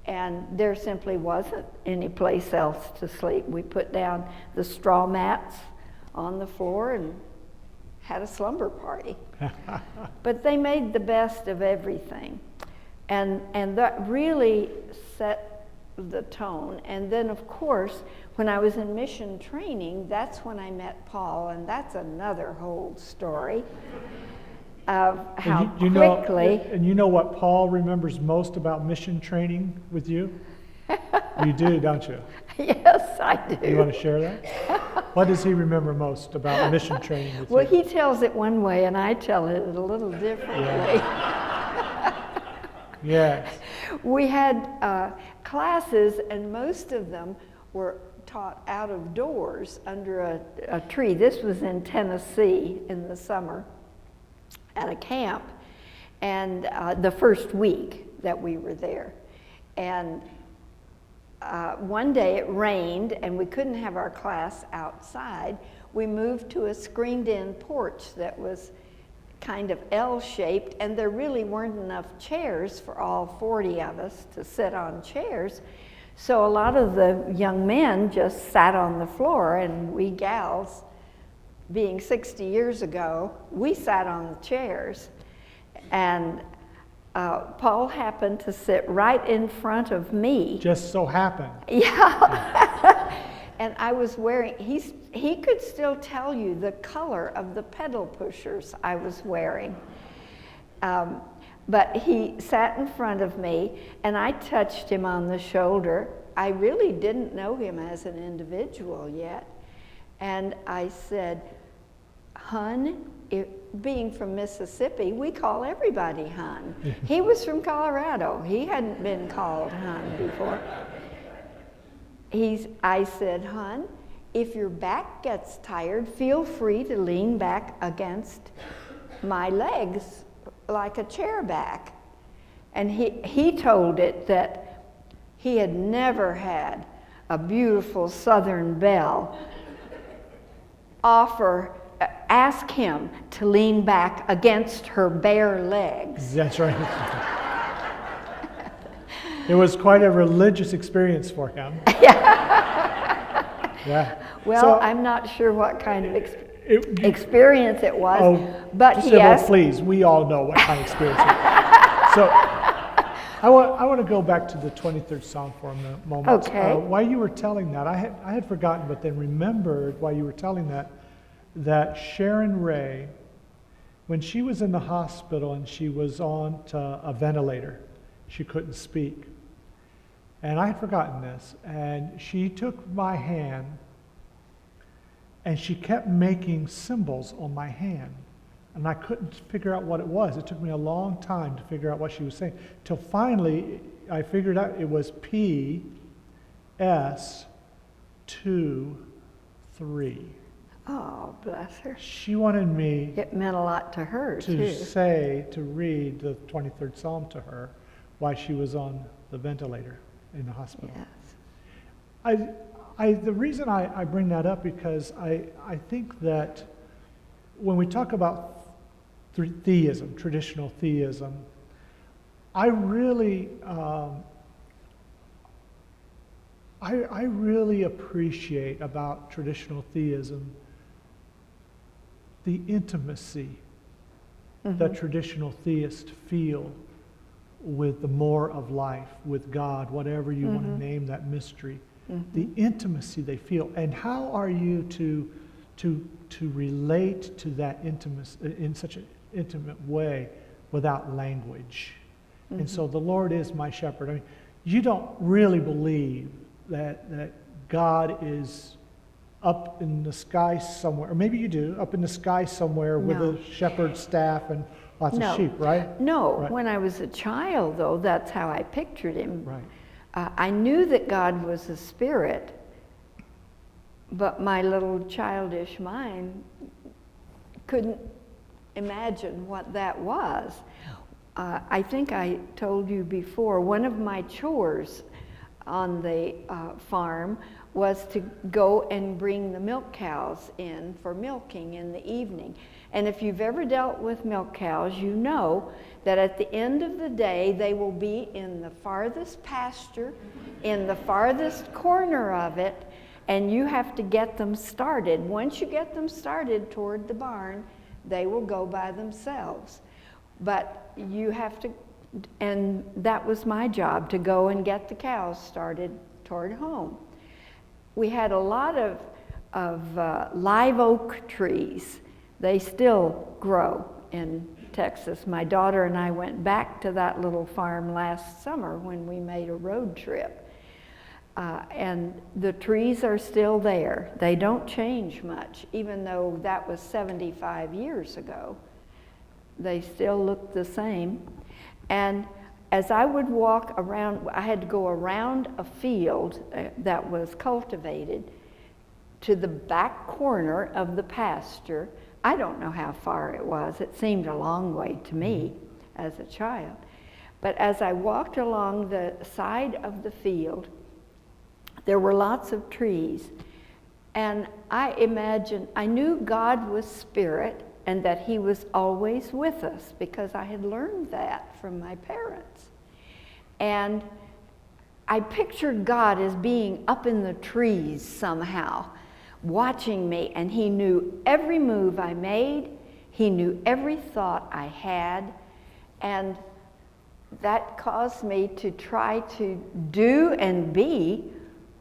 and there simply wasn't any place else to sleep. We put down the straw mats on the floor and had a slumber party. But they made the best of everything. And that really set the tone. And then, of course, when I was in mission training, that's when I met Paul, and that's another whole story of how quickly... And you know what Paul remembers most about mission training with you? You do, don't you? Yes, I do. You want to share that? What does he remember most about mission training with Well, you? he tells it one way, and I tell it a little differently. Yes. We had classes, and most of them were taught out of doors under a tree. This was in Tennessee in the summer at a camp, and the first week that we were there. And one day it rained, and we couldn't have our class outside. We moved to a screened-in porch that was kind of L-shaped, and there really weren't enough chairs for all 40 of us to sit on chairs. So a lot of the young men just sat on the floor, and we gals, being 60 years ago, we sat on the chairs. And Paul happened to sit right in front of me. Just so happened. Yeah. And I was wearing, he could still tell you the color of the pedal pushers I was wearing. But he sat in front of me, and I touched him on the shoulder. I really didn't know him as an individual yet. And I said, "Hun," being from Mississippi, we call everybody Hun. He was from Colorado. He hadn't been called Hun before. I said, "Hun, if your back gets tired, feel free to lean back against my legs like a chair back." And he told it that he had never had a beautiful Southern belle ask him to lean back against her bare legs. That's right. It was quite a religious experience for him. Yeah. Well, So- I'm not sure what kind of experience it was, but Sybil, yes. please, we all know what kind of experience it was. So I want to go back to the 23rd Psalm for a moment. Okay. While you were telling that, I had forgotten, but then remembered while you were telling that Sharon Ray, when she was in the hospital and she was on to a ventilator, she couldn't speak. And I had forgotten this, and she took my hand and she kept making symbols on my hand. And I couldn't figure out what it was. It took me a long time to figure out what she was saying. Till finally, I figured out it was P, S, 2, 3. Oh, bless her. She wanted me It meant a lot to her, to too. to read the 23rd Psalm to her while she was on the ventilator in the hospital. Yes. The reason I bring that up because I think that when we talk about theism, traditional theism, I really appreciate about traditional theism the intimacy that traditional theists feel with the more of life, with God, whatever you want to name that mystery. The intimacy they feel. And how are you to relate to that intimacy in such an intimate way without language? And so the Lord is my shepherd. I mean, you don't really believe that God is up in the sky somewhere, or maybe you do, up in the sky somewhere with a shepherd's staff and lots of sheep, right? No. Right. When I was a child, though, that's how I pictured him. Right. I knew that God was a spirit, but my little childish mind couldn't imagine what that was. I think I told you before, one of my chores on the farm was to go and bring the milk cows in for milking in the evening. And if you've ever dealt with milk cows, you know that at the end of the day, they will be in the farthest pasture, in the farthest corner of it, and you have to get them started. Once you get them started toward the barn, they will go by themselves. But you have to, and that was my job, to go and get the cows started toward home. We had a lot of live oak trees. They still grow in Texas. My daughter and I went back to that little farm last summer when we made a road trip. And the trees are still there. They don't change much, even though that was 75 years ago. They still look the same. And as I would walk around, I had to go around a field that was cultivated to the back corner of the pasture. I don't know how far it was. It seemed a long way to me as a child. But as I walked along the side of the field, there were lots of trees. And I knew God was spirit and that he was always with us because I had learned that from my parents. And I pictured God as being up in the trees somehow, watching me, and he knew every move I made, he knew every thought I had, and that caused me to try to do and be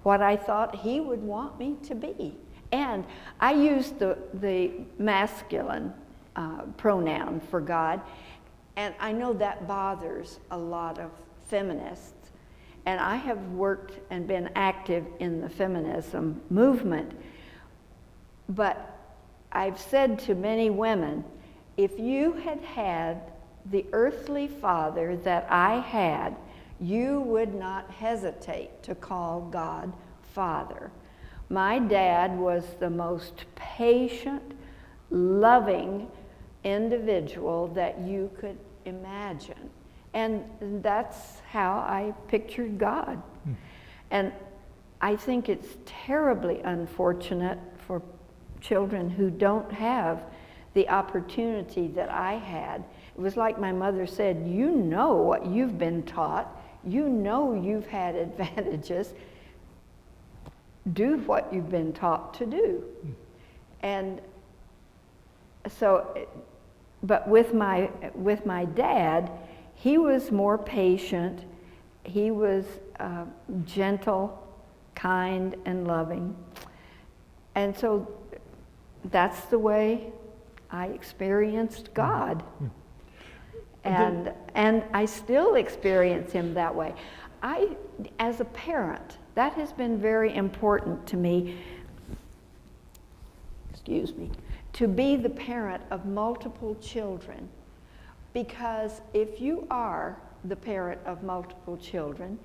what I thought he would want me to be. And I used the masculine pronoun for God, and I know that bothers a lot of feminists. And I have worked and been active in the feminism movement. But I've said to many women, if you had had the earthly father that I had, you would not hesitate to call God Father. My dad was the most patient, loving individual that you could imagine. And that's how I pictured God. And I think it's terribly unfortunate for children who don't have the opportunity that I had. It was like my mother said, you know what you've been taught, you know you've had advantages, do what you've been taught to do. And so, but with my dad, he was more patient, he was gentle, kind, and loving. And so that's the way I experienced God. And I still experience him that way. As a parent, that has been very important to me, to be the parent of multiple children. Because if you are the parent of multiple children,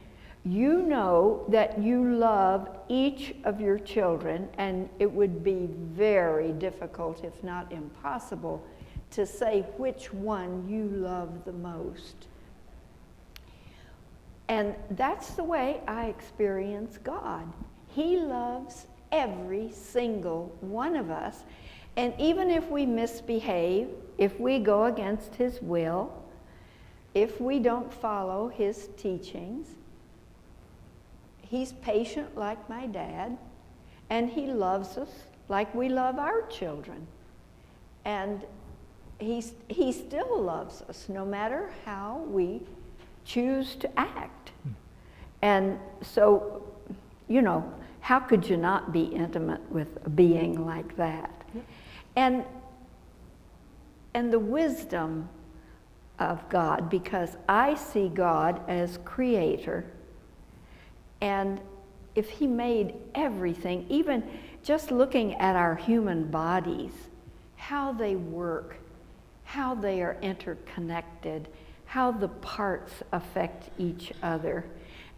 you know that you love each of your children, and it would be very difficult, if not impossible, to say which one you love the most. And that's the way I experience God. He loves every single one of us. And even if we misbehave, if we go against his will, if we don't follow his teachings, he's patient like my dad, and he loves us like we love our children. And he still loves us no matter how we choose to act. And so, you know, how could you not be intimate with a being like that? And the wisdom of God, because I see God as creator. And if he made everything, even just looking at our human bodies, how they work, how they are interconnected, how the parts affect each other.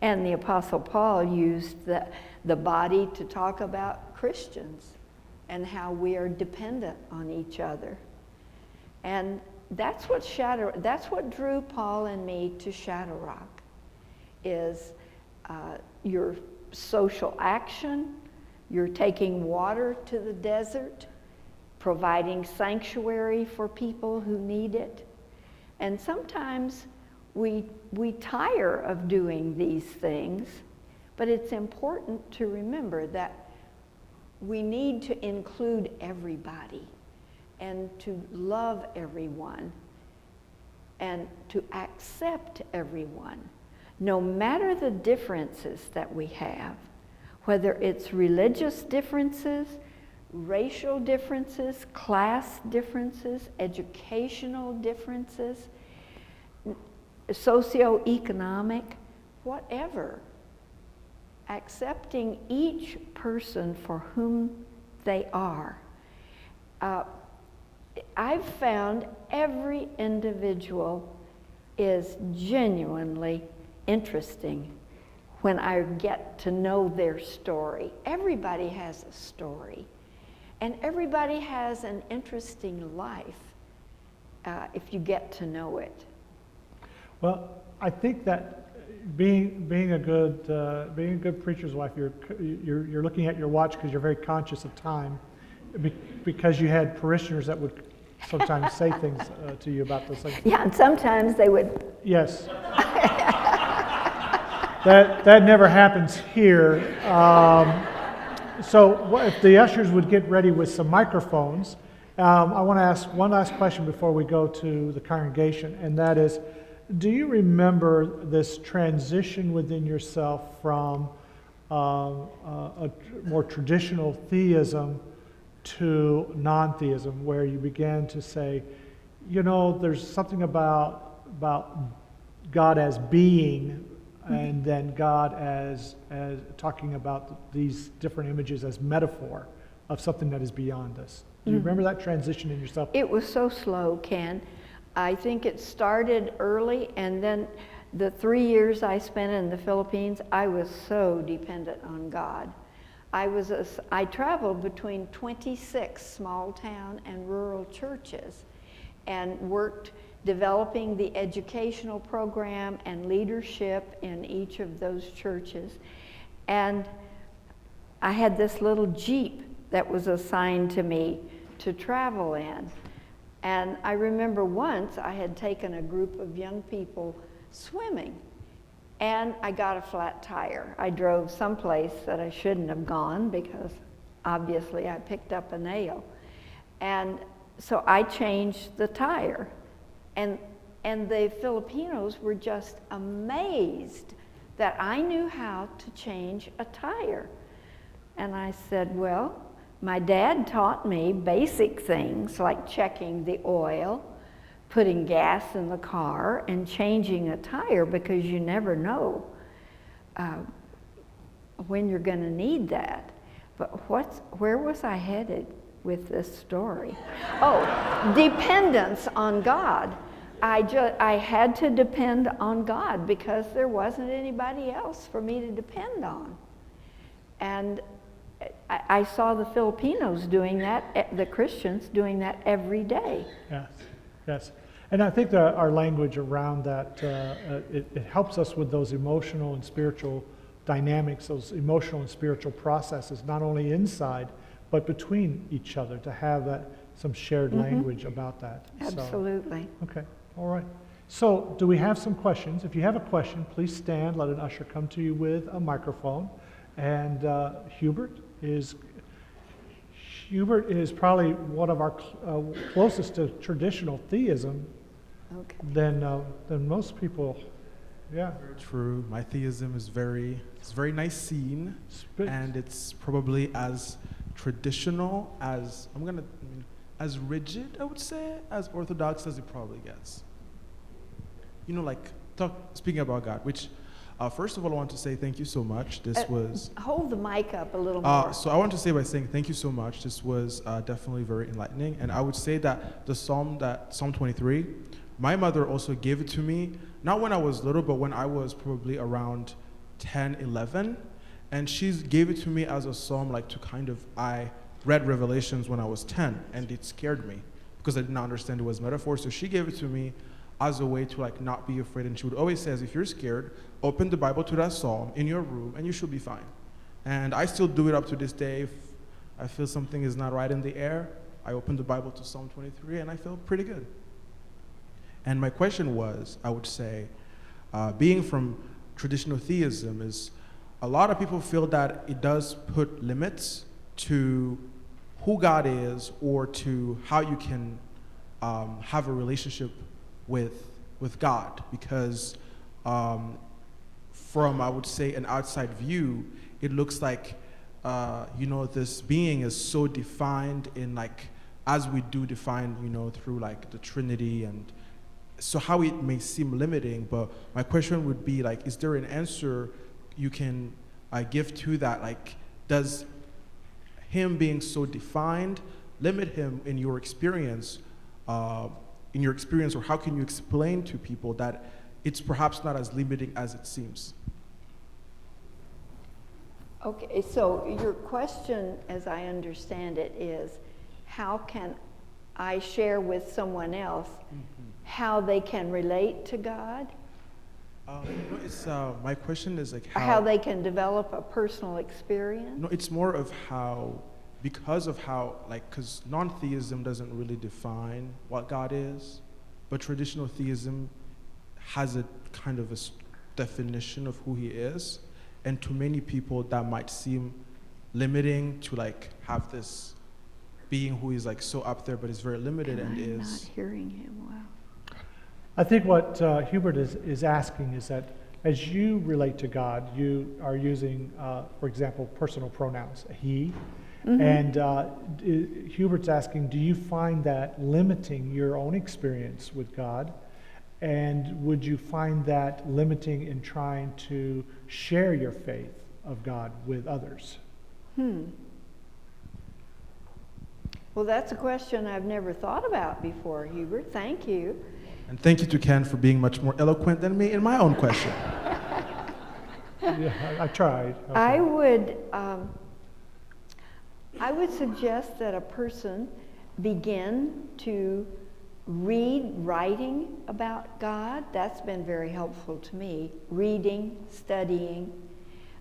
And the Apostle Paul used the body to talk about Christians and how we are dependent on each other. And that's what drew Paul and me to Shadow Rock, is your social action, you're taking water to the desert, providing sanctuary for people who need it. And sometimes we tire of doing these things, but it's important to remember that we need to include everybody and to love everyone and to accept everyone, no matter the differences that we have, whether it's religious differences, racial differences, class differences, educational differences, socioeconomic, whatever. Accepting each person for whom they are. I've found every individual is genuinely interesting when I get to know their story. Everybody has a story, and everybody has an interesting life if you get to know it. Well, I think that being a good preacher's wife, you're looking at your watch because you're very conscious of time, because you had parishioners that would sometimes say things to you about those things. Yeah, and sometimes they would. Yes. That never happens here. So if the ushers would get ready with some microphones, I want to ask one last question before we go to the congregation, and that is, do you remember this transition within yourself from a more traditional theism to non-theism, where you began to say, you know, there's something about God as being, and then God as talking about these different images as metaphor of something that is beyond us? Do you remember that transition in yourself? It was so slow, Ken. I think it started early, and then the 3 years I spent in the Philippines, I was so dependent on God. I traveled between 26 small town and rural churches and worked developing the educational program and leadership in each of those churches. And I had this little Jeep that was assigned to me to travel in. And I remember once I had taken a group of young people swimming, and I got a flat tire. I drove someplace that I shouldn't have gone because obviously I picked up a nail. And so I changed the tire. And the Filipinos were just amazed that I knew how to change a tire. And I said, well, my dad taught me basic things like checking the oil, putting gas in the car, and changing a tire, because you never know when you're going to need that. But where was I headed with this story? Oh, dependence on God. I had to depend on God because there wasn't anybody else for me to depend on. And I saw the Filipinos doing that, the Christians doing that every day. Yes, yes. And I think that our language around that, it helps us with those emotional and spiritual dynamics, those emotional and spiritual processes, not only inside, but between each other, to have some shared language about that. Absolutely. So, okay, all right. So do we have some questions? If you have a question, please stand, let an usher come to you with a microphone. And Hubert is probably one of our closest to traditional theism than most people. Yeah. Very true. My theism is very Nicene, and it's probably as traditional as as rigid, I would say, as orthodox as it probably gets. You know, speaking about God, which. First of all, I want to say thank you so much. This was... Hold the mic up a little more. So I want to say by saying thank you so much. This was definitely very enlightening. And I would say that the Psalm 23, my mother also gave it to me, not when I was little, but when I was probably around 10, 11. And she gave it to me as a psalm, I read Revelations when I was 10, and it scared me because I didn't understand it was metaphor. So she gave it to me as a way to like not be afraid. And she would always say, if you're scared, open the Bible to that psalm in your room and you should be fine. And I still do it up to this day. If I feel something is not right in the air, I open the Bible to Psalm 23 and I feel pretty good. And my question was, I would say, being from traditional theism, is a lot of people feel that it does put limits to who God is or to how you can have a relationship with God, because from, I would say, an outside view, it looks like this being is so defined in like, as we do define, through like the Trinity, and so how it may seem limiting. But my question would be like, is there an answer you can give to that? Like, does him being so defined limit him in your experience, or how can you explain to people that it's perhaps not as limiting as it seems? Okay, so your question, as I understand it, is how can I share with someone else how they can relate to God? My question is like how they can develop a personal experience? No, it's more of how, because non-theism doesn't really define what God is, but traditional theism has a kind of a definition of who he is. And to many people that might seem limiting to like have this being who is like so up there, but is very limited and I'm is. not hearing him well. I think what Hubert is asking is that as you relate to God, you are using, for example, personal pronouns, he. And Hubert's asking, do you find that limiting your own experience with God? And would you find that limiting in trying to share your faith of God with others? Well, that's a question I've never thought about before, Hubert. Thank you. And thank you to Ken for being much more eloquent than me in my own question. Yeah, I tried. Okay. I would suggest that a person begin to read writing about God. That's been very helpful to me. Reading, studying,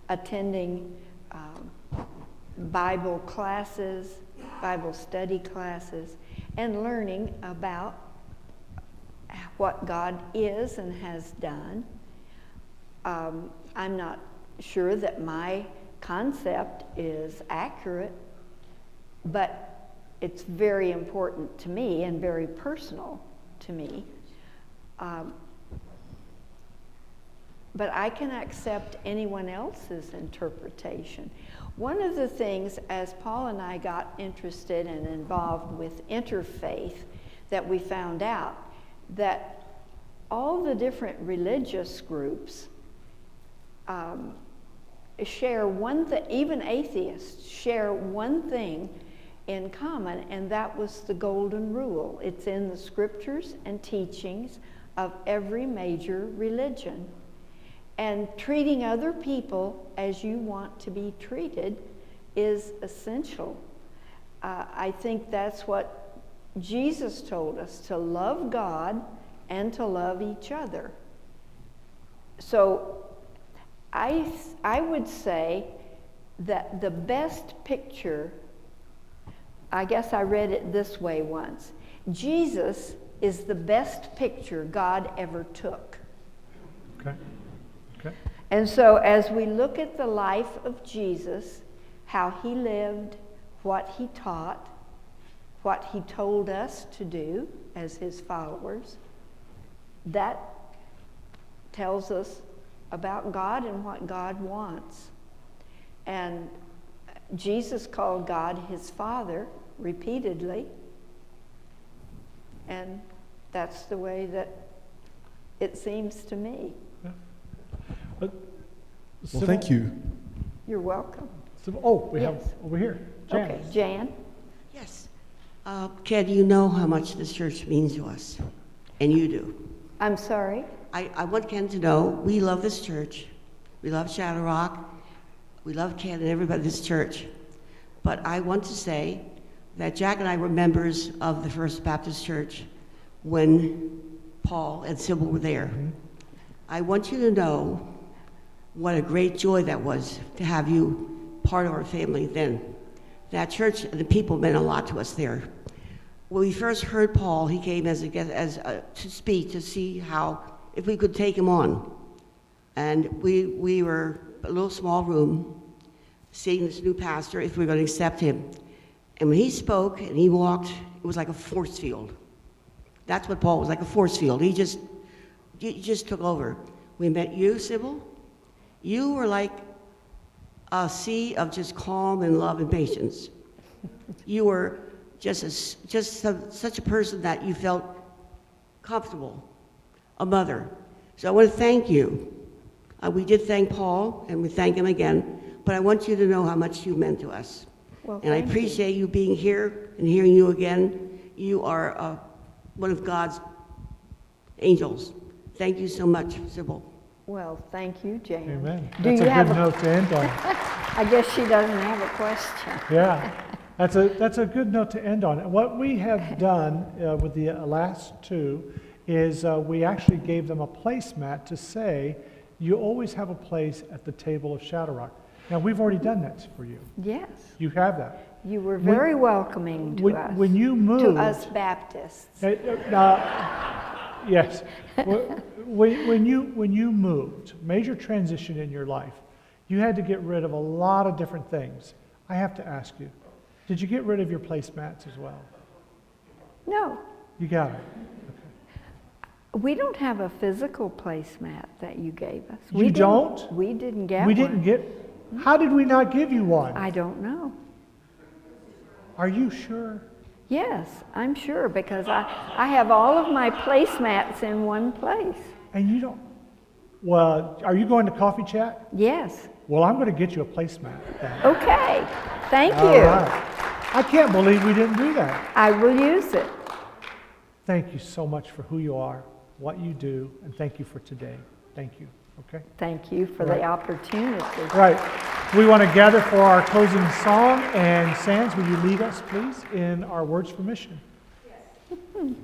attending Bible classes, Bible study classes, and learning about what God is and has done. I'm not sure that my concept is accurate, but it's very important to me and very personal to me. But I can accept anyone else's interpretation. One of the things, as Paul and I got interested and involved with interfaith, that we found out that all the different religious groups share one thing, even atheists share one thing in common, and that was the golden rule. It's in the scriptures and teachings of every major religion. And treating other people as you want to be treated is essential. I think that's what Jesus told us, to love God and to love each other. So I would say that the best picture, I guess I read it this way once, Jesus is the best picture God ever took. Okay. And so as we look at the life of Jesus, how he lived, what he taught, what he told us to do as his followers, that tells us about God and what God wants. And Jesus called God his Father repeatedly, and that's the way that it seems to me. Well, thank you. You're welcome. We have over here, Jan. Okay, Jan? Yes. Ken, you know how much this church means to us, and you do. I'm sorry? I want Ken to know we love this church. We love Shadow Rock. We love Ken and everybody at this church. But I want to say that Jack and I were members of the First Baptist Church when Paul and Sybil were there. I want you to know what a great joy that was to have you part of our family then. That church and the people meant a lot to us there. When we first heard Paul, he came as a guest, to speak, to see if we could take him on. And we were a little small room, seeing this new pastor, if we were going to accept him. And when he spoke and he walked, it was like a force field. That's what Paul was, like a force field. He just took over. We met you, Sybil. You were like a sea of just calm and love and patience. You were such a person that you felt comfortable, a mother. So I want to thank you. We did thank Paul, and we thank him again, but I want you to know how much you meant to us. Well, and I appreciate you being here and hearing you again. You are one of God's angels. Thank you so much, Sybil. Well, thank you, Jane. Amen. Do That's you a have good note to end on. I guess she doesn't have a question. Yeah, that's a good note to end on. What we have done with the last two is we actually gave them a placemat to say, you always have a place at the table of Shadow Rock. Now, we've already done that for you. Yes. You have that. You were very welcoming to us. When you moved... To us Baptists. Yes. When you moved, major transition in your life, you had to get rid of a lot of different things. I have to ask you, did you get rid of your placemats as well? No. You got it. We don't have a physical placemat that you gave us. You don't? We didn't get one. We didn't get... How did we not give you one? I don't know. Are you sure? Yes, I'm sure, because I have all of my placemats in one place. And you don't... Well, are you going to Coffee Chat? Yes. Well, I'm going to get you a placemat then. Okay. Thank you. All right. I can't believe we didn't do that. I will use it. Thank you so much for who you are, what you do, and thank you for today. Thank you. Okay? Thank you for the opportunity. Right. We want to gather for our closing song, and Sands, will you lead us, please, in our words for mission? Yes.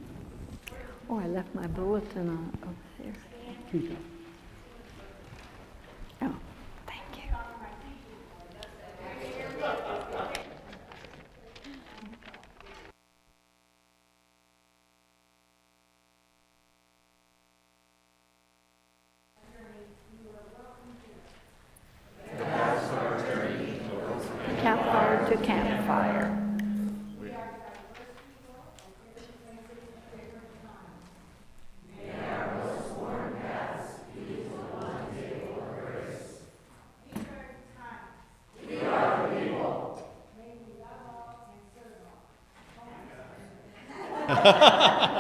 Oh, I left my bulletin on over there. Keep it. Oh, thank you. Campfire to campfire. Ha ha ha!